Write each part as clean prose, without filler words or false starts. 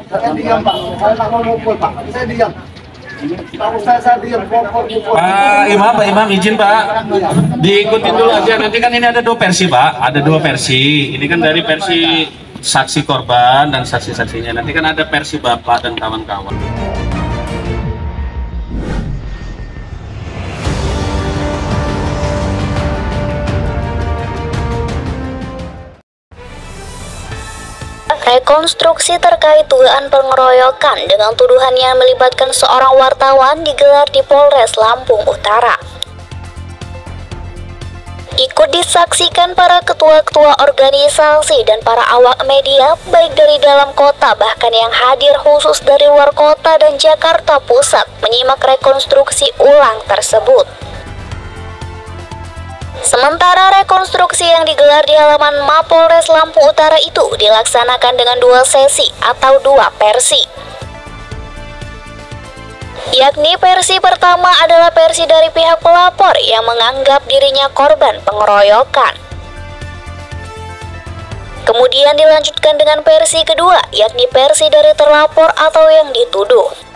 Saya diam Pak, saya tak mau mukul Pak, saya diam. Tahu saya diam, Pak Imam izin Pak, diikutin dulu aja. Nanti kan ini ada dua versi Pak, ada dua versi. Ini kan dari versi saksi korban dan saksi-saksinya. Nanti kan ada versi Bapak dan kawan-kawan. Rekonstruksi terkait dugaan pengeroyokan dengan tuduhan yang melibatkan seorang wartawan digelar di Polres Lampung Utara. Ikut disaksikan para ketua-ketua organisasi dan para awak media, baik dari dalam kota bahkan yang hadir khusus dari luar kota dan Jakarta Pusat, menyimak rekonstruksi ulang tersebut. Sementara rekonstruksi yang digelar di halaman Mapolres Lampung Utara itu dilaksanakan dengan dua sesi atau dua versi. Yakni versi pertama adalah versi dari pihak pelapor yang menganggap dirinya korban pengeroyokan. Kemudian dilanjutkan dengan versi kedua, yakni versi dari terlapor atau yang dituduh.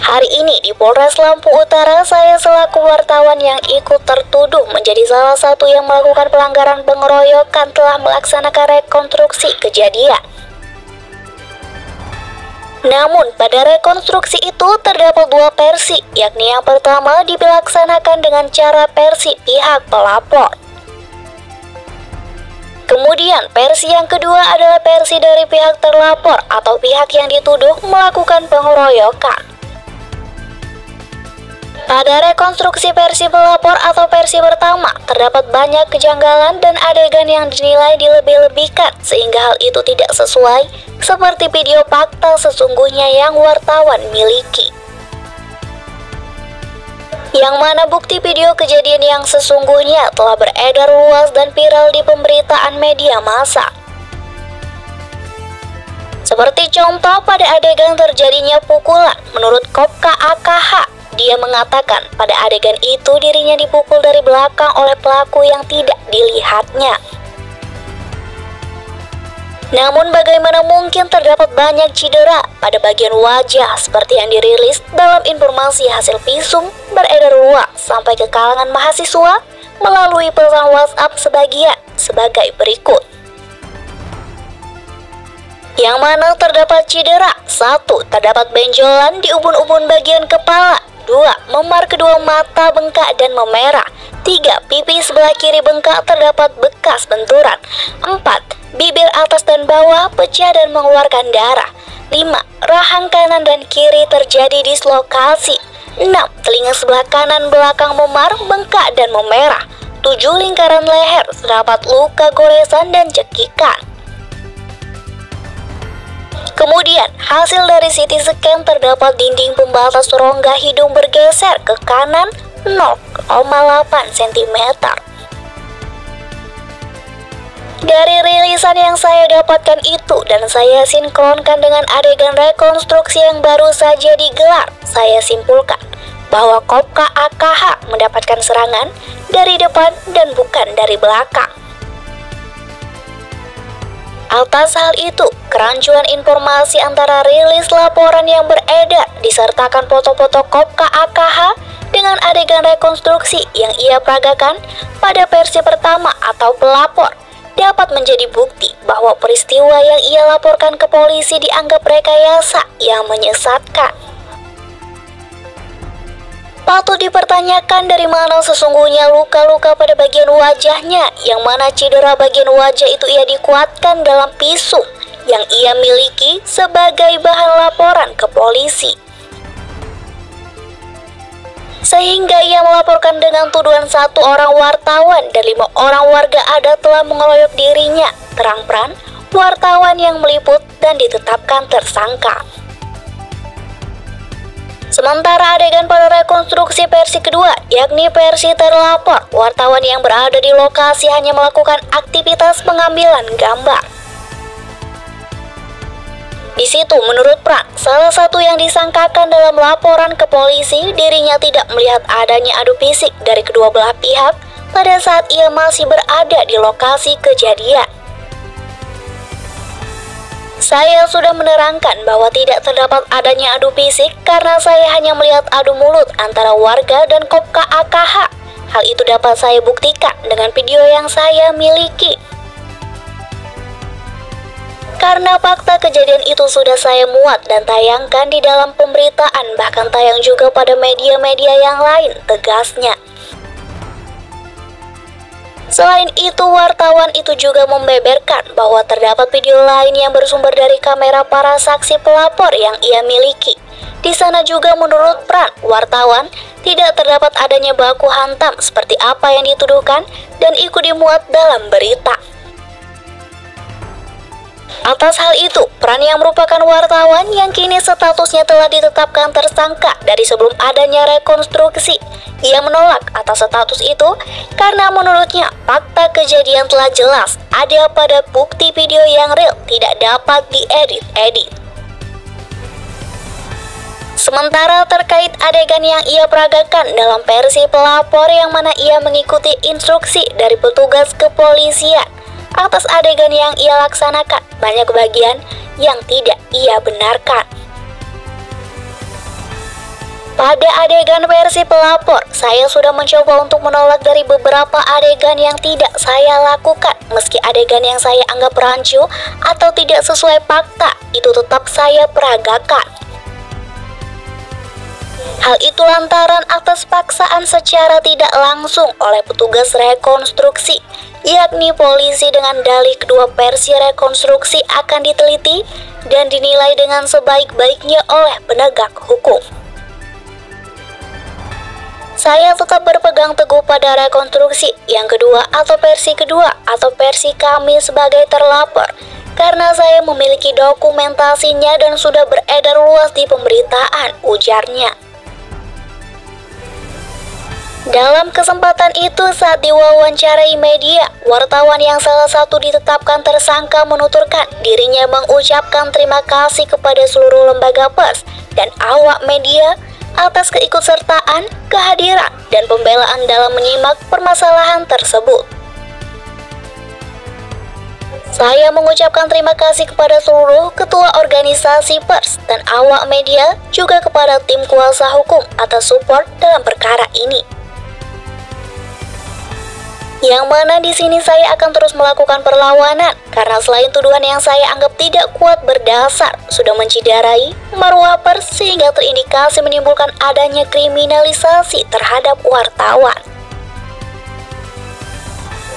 Hari ini di Polres Lampung Utara, saya selaku wartawan yang ikut tertuduh menjadi salah satu yang melakukan pelanggaran pengeroyokan telah melaksanakan rekonstruksi kejadian. Namun pada rekonstruksi itu terdapat dua versi, yakni yang pertama dilaksanakan dengan cara versi pihak pelapor. Kemudian versi yang kedua adalah versi dari pihak terlapor atau pihak yang dituduh melakukan pengeroyokan. Pada rekonstruksi versi pelapor atau versi pertama, terdapat banyak kejanggalan dan adegan yang dinilai dilebih-lebihkan sehingga hal itu tidak sesuai seperti video fakta sesungguhnya yang wartawan miliki. Yang mana bukti video kejadian yang sesungguhnya telah beredar luas dan viral di pemberitaan media massa. Seperti contoh pada adegan terjadinya pukulan, menurut Kopka AKH, dia mengatakan pada adegan itu dirinya dipukul dari belakang oleh pelaku yang tidak dilihatnya. Namun bagaimana mungkin terdapat banyak cedera pada bagian wajah seperti yang dirilis dalam informasi hasil visum beredar luas sampai ke kalangan mahasiswa melalui pesan WhatsApp sebagian sebagai berikut. Yang mana terdapat cedera: 1. Terdapat benjolan di ubun-ubun bagian kepala. 2. Memar kedua mata bengkak dan memerah. 3. Pipi sebelah kiri bengkak, terdapat bekas benturan. 4. Bibir atas dan bawah pecah dan mengeluarkan darah. 5. Rahang kanan dan kiri terjadi dislokasi. 6. Telinga sebelah kanan belakang memar, bengkak dan memerah. 7. Lingkaran leher terdapat luka goresan dan cekikan. Kemudian, hasil dari CT scan terdapat dinding pembatas rongga hidung bergeser ke kanan 0,8 cm. Dari rilisan yang saya dapatkan itu dan saya sinkronkan dengan adegan rekonstruksi yang baru saja digelar, saya simpulkan bahwa Kopka AKH mendapatkan serangan dari depan dan bukan dari belakang. Atas hal itu, kerancuan informasi antara rilis laporan yang beredar disertakan foto-foto Kopka AKH dengan adegan rekonstruksi yang ia peragakan pada versi pertama atau pelapor dapat menjadi bukti bahwa peristiwa yang ia laporkan ke polisi dianggap rekayasa yang menyesatkan. Patut dipertanyakan dari mana sesungguhnya luka-luka pada bagian wajahnya, yang mana cedera bagian wajah itu ia dikuatkan dalam pisum yang ia miliki sebagai bahan laporan ke polisi. Sehingga ia melaporkan dengan tuduhan 1 orang wartawan dan 5 orang warga adat telah mengeroyok dirinya, terang-terang wartawan yang meliput dan ditetapkan tersangka. Sementara adegan pada rekonstruksi versi kedua, yakni versi terlapor, wartawan yang berada di lokasi hanya melakukan aktivitas pengambilan gambar. Di situ menurut Pran, salah satu yang disangkakan dalam laporan ke polisi, dirinya tidak melihat adanya adu fisik dari kedua belah pihak pada saat ia masih berada di lokasi kejadian. Saya sudah menerangkan bahwa tidak terdapat adanya adu fisik karena saya hanya melihat adu mulut antara warga dan Kopka AKH. Hal itu dapat saya buktikan dengan video yang saya miliki. Karena fakta kejadian itu sudah saya muat dan tayangkan di dalam pemberitaan, bahkan tayang juga pada media-media yang lain, tegasnya. Selain itu, wartawan itu juga membeberkan bahwa terdapat video lain yang bersumber dari kamera para saksi pelapor yang ia miliki. Di sana juga menurut Pran, wartawan, tidak terdapat adanya baku hantam seperti apa yang dituduhkan dan ikut dimuat dalam berita. Atas hal itu, Pran yang merupakan wartawan yang kini statusnya telah ditetapkan tersangka dari sebelum adanya rekonstruksi. Ia menolak atas status itu karena menurutnya fakta kejadian telah jelas ada pada bukti video yang real tidak dapat diedit-edit. Sementara terkait adegan yang ia peragakan dalam versi pelapor yang mana ia mengikuti instruksi dari petugas kepolisian, atas adegan yang ia laksanakan, banyak bagian yang tidak ia benarkan. Pada adegan versi pelapor, saya sudah mencoba untuk menolak dari beberapa adegan yang tidak saya lakukan. Meski adegan yang saya anggap rancu atau tidak sesuai fakta, itu tetap saya peragakan. Hal itu lantaran atas paksaan secara tidak langsung oleh petugas rekonstruksi, yakni polisi dengan dalih kedua versi rekonstruksi akan diteliti dan dinilai dengan sebaik-baiknya oleh penegak hukum. Saya tetap berpegang teguh pada rekonstruksi yang kedua atau versi kami sebagai terlapor, karena saya memiliki dokumentasinya dan sudah beredar luas di pemberitaan, ujarnya. Dalam kesempatan itu saat diwawancarai media, wartawan yang salah satu ditetapkan tersangka menuturkan dirinya mengucapkan terima kasih kepada seluruh lembaga pers dan awak media atas keikutsertaan, kehadiran, dan pembelaan dalam menyimak permasalahan tersebut. Saya mengucapkan terima kasih kepada seluruh ketua organisasi pers dan awak media, juga kepada tim kuasa hukum atas support dalam perkara ini. Yang mana di sini saya akan terus melakukan perlawanan karena selain tuduhan yang saya anggap tidak kuat berdasar sudah menciderai marwah pers sehingga terindikasi menimbulkan adanya kriminalisasi terhadap wartawan.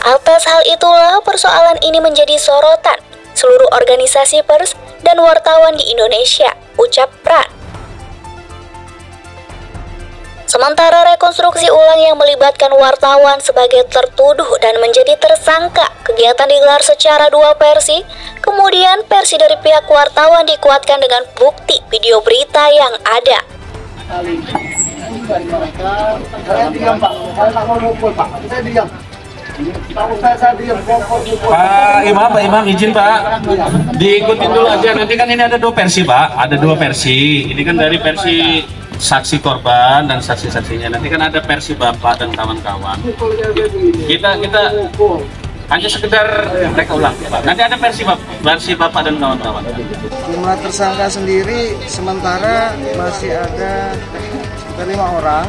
Atas hal itulah persoalan ini menjadi sorotan seluruh organisasi pers dan wartawan di Indonesia, ucap Pran. Sementara rekonstruksi ulang yang melibatkan wartawan sebagai tertuduh dan menjadi tersangka, kegiatan digelar secara dua versi, kemudian versi dari pihak wartawan dikuatkan dengan bukti video berita yang ada. Saya diam, Pak. Saya tak mau mukul, Pak. Saya diam. Saya diam. Pak Imam izin Pak, diikutin dulu aja. Nanti kan ini ada dua versi Pak, ada dua versi. Ini kan dari versi saksi korban dan saksi-saksinya. Nanti kan ada versi Bapak dan kawan-kawan. Kita hanya sekedar mereka ulang Pak. Nanti ada versi Bapak dan kawan-kawan. Jumlah tersangka sendiri sementara masih ada sekitar 5 orang.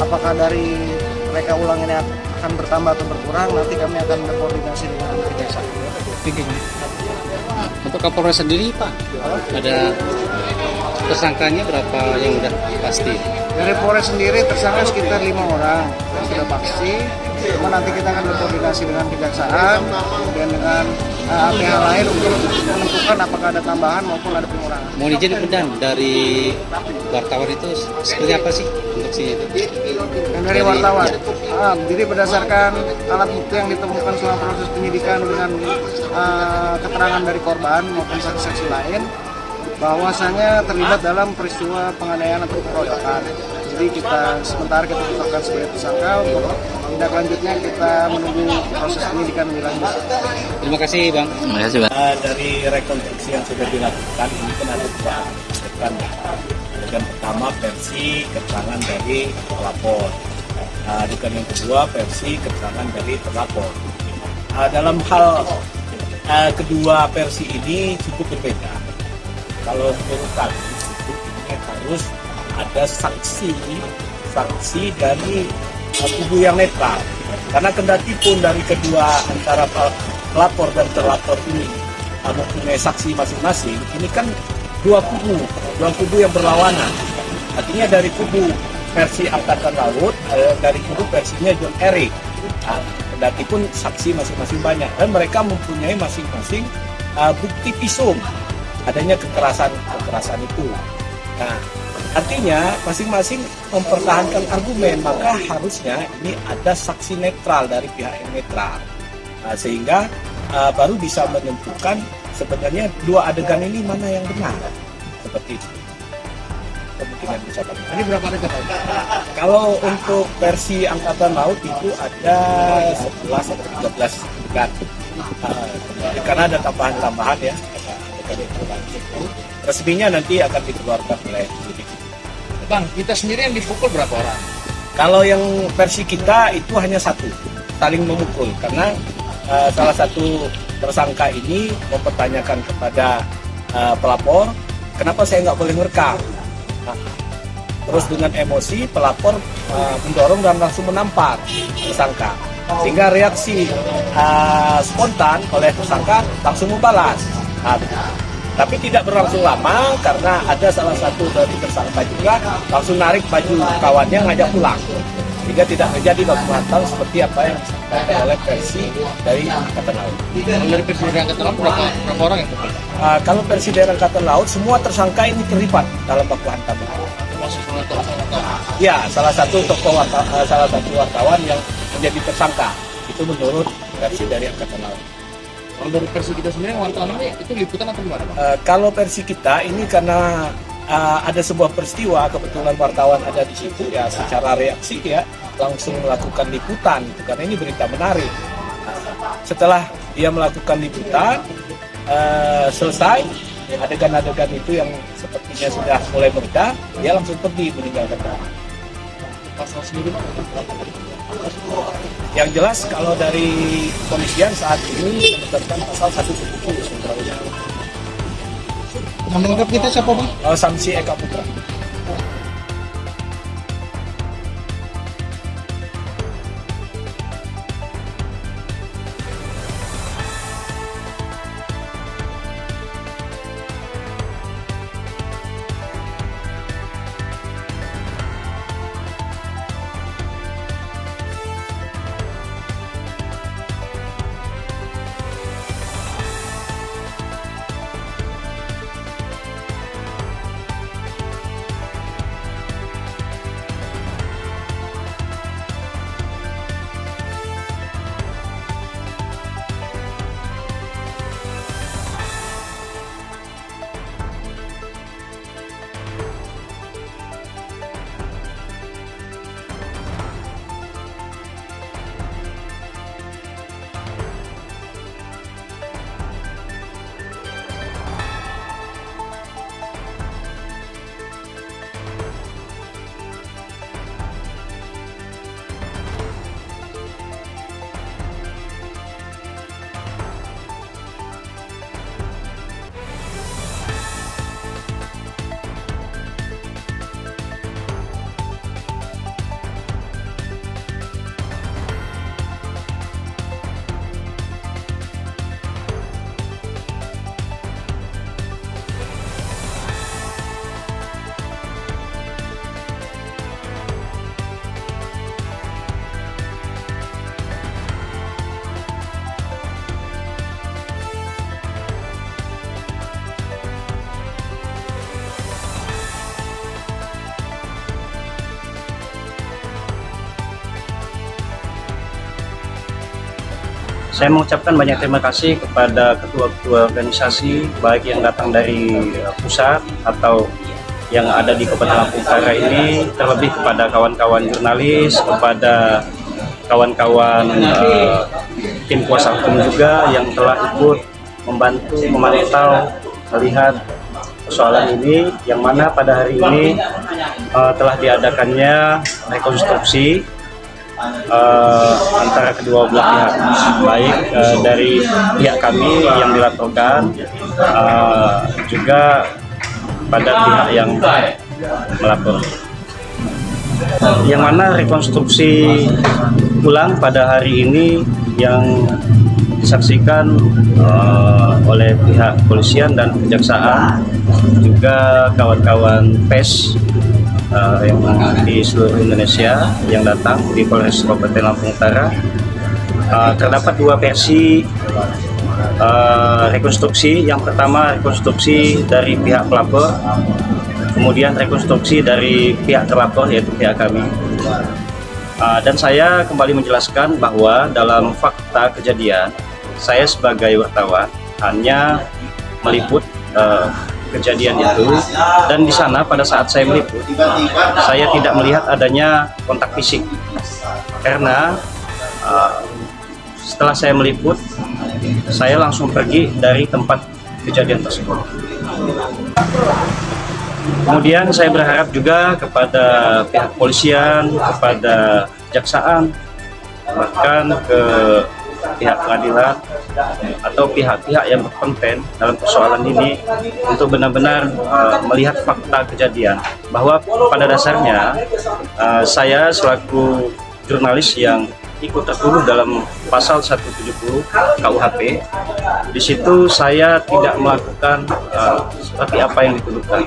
Apakah dari mereka ulang ini akan bertambah atau berkurang, nanti kami akan berkoordinasi dengan kejaksaan. Untuk Kapolres sendiri Pak, ada tersangkanya berapa yang udah pasti? Dari Polres sendiri tersangka sekitar 5 orang yang sudah pasti. Cuma nanti kita akan berkoordinasi dengan kejaksaan dan dengan pihak lain untuk menentukan apakah ada tambahan maupun ada pengurangan. Mohon izin Dan, dari wartawan itu seperti apa sih untuk si itu? Dan dari wartawan, jadi berdasarkan alat bukti yang ditemukan selama proses penyidikan dengan keterangan dari korban maupun saksi-saksi lain, bahwasanya terlibat dalam peristiwa penganiayaan atau pengeroyokan. Jadi sementara kita tetapkan sebagai tersangka. Untuk tindak lanjutnya kita menunggu proses penyidikan lebih lanjut. Terima kasih Bang. Terima kasih Bang. Dari rekonstruksi yang sudah dilakukan ini kan ada dua adegan. Adegan pertama versi keterangan dari pelapor. Adegan yang kedua versi keterangan dari terlapor. Dalam hal kedua versi ini cukup berbeda. Kalau menurut kami ini harus ada saksi dari kubu yang netral. Karena kendati pun dari kedua antara pelapor dan terlapor ini mempunyai saksi masing-masing, ini kan dua kubu yang berlawanan. Artinya dari kubu versi Angkatan Laut, dari kubu versinya John Eric. Kendati pun saksi masing-masing banyak dan mereka mempunyai masing-masing bukti visum adanya kekerasan itu. Nah, artinya masing-masing mempertahankan argumen, maka harusnya ini ada saksi netral dari pihak yang netral. Nah, sehingga baru bisa menentukan sebenarnya dua adegan ini mana yang benar. Seperti itu. Kemungkinan ucapan. Ini berapa adegan? Kalau untuk versi Angkatan Laut itu ada 11 atau 13 adegan. Karena ada tambahan-tambahan ya. Resminya nanti akan dikeluarkan oleh penyidik. Bang, kita sendiri yang dipukul berapa orang? Kalau yang versi kita itu hanya satu, saling memukul. Karena salah satu tersangka ini mempertanyakan kepada pelapor, kenapa saya nggak boleh merekam? Terus dengan emosi pelapor mendorong dan langsung menampar tersangka, sehingga reaksi spontan oleh tersangka langsung membalas. Tapi tidak berlangsung lama karena ada salah satu dari tersangka juga langsung narik baju kawannya ngajak pulang, sehingga tidak terjadi baku hantam seperti apa yang disampaikan oleh versi dari Angkatan Laut. Dari versi dari Angkatan Laut berapa orang yang terlibat? Kalau versi dari Angkatan Laut semua tersangka ini terlibat dalam baku hantam. Ya, salah satu wartawan yang menjadi tersangka itu menurut versi dari Angkatan Laut. Kalau dari versi kita sendiri wartawan ini itu liputan atau gimana, Bang? Kalau versi kita ini karena ada sebuah peristiwa, kebetulan wartawan ada di situ ya, secara reaksi ya langsung melakukan liputan gitu, karena ini berita menarik. Setelah dia melakukan liputan selesai, adegan-adegan itu yang sepertinya sudah mulai berita, dia langsung pergi meninggalkan tempat. Pasal sendiri, yang jelas kalau dari kepolisian saat ini menetapkan pasal 177. menganggap kita siapa, Bang? Samsi Eka Putra. Saya mengucapkan banyak terima kasih kepada ketua-ketua organisasi, baik yang datang dari pusat atau yang ada di Kabupaten Lampung Utara ini, terlebih kepada kawan-kawan jurnalis, kepada kawan-kawan tim kuasa hukum juga yang telah ikut membantu, memantau, melihat persoalan ini, yang mana pada hari ini telah diadakannya rekonstruksi antara kedua belah pihak, baik dari pihak kami yang dilaporkan, juga pada pihak yang melapor. Yang mana rekonstruksi ulang pada hari ini yang disaksikan oleh pihak kepolisian dan kejaksaan, juga kawan-kawan PES yang di seluruh Indonesia yang datang di Polres Kabupaten Lampung Utara. Terdapat dua versi rekonstruksi. Yang pertama rekonstruksi dari pihak pelapor, kemudian rekonstruksi dari pihak terlapor, yaitu pihak kami. Dan saya kembali menjelaskan bahwa dalam fakta kejadian, saya sebagai wartawan hanya meliput kejadian itu, dan di sana pada saat saya meliput, saya tidak melihat adanya kontak fisik, karena setelah saya meliput, saya langsung pergi dari tempat kejadian tersebut. Kemudian saya berharap juga kepada pihak kepolisian, kepada kejaksaan, bahkan ke pihak pengadilan atau pihak-pihak yang berkonten dalam persoalan ini untuk benar-benar melihat fakta kejadian, bahwa pada dasarnya saya selaku jurnalis yang ikut tertuduh dalam pasal 170 KUHP, di situ saya tidak melakukan seperti apa yang dituduhkan.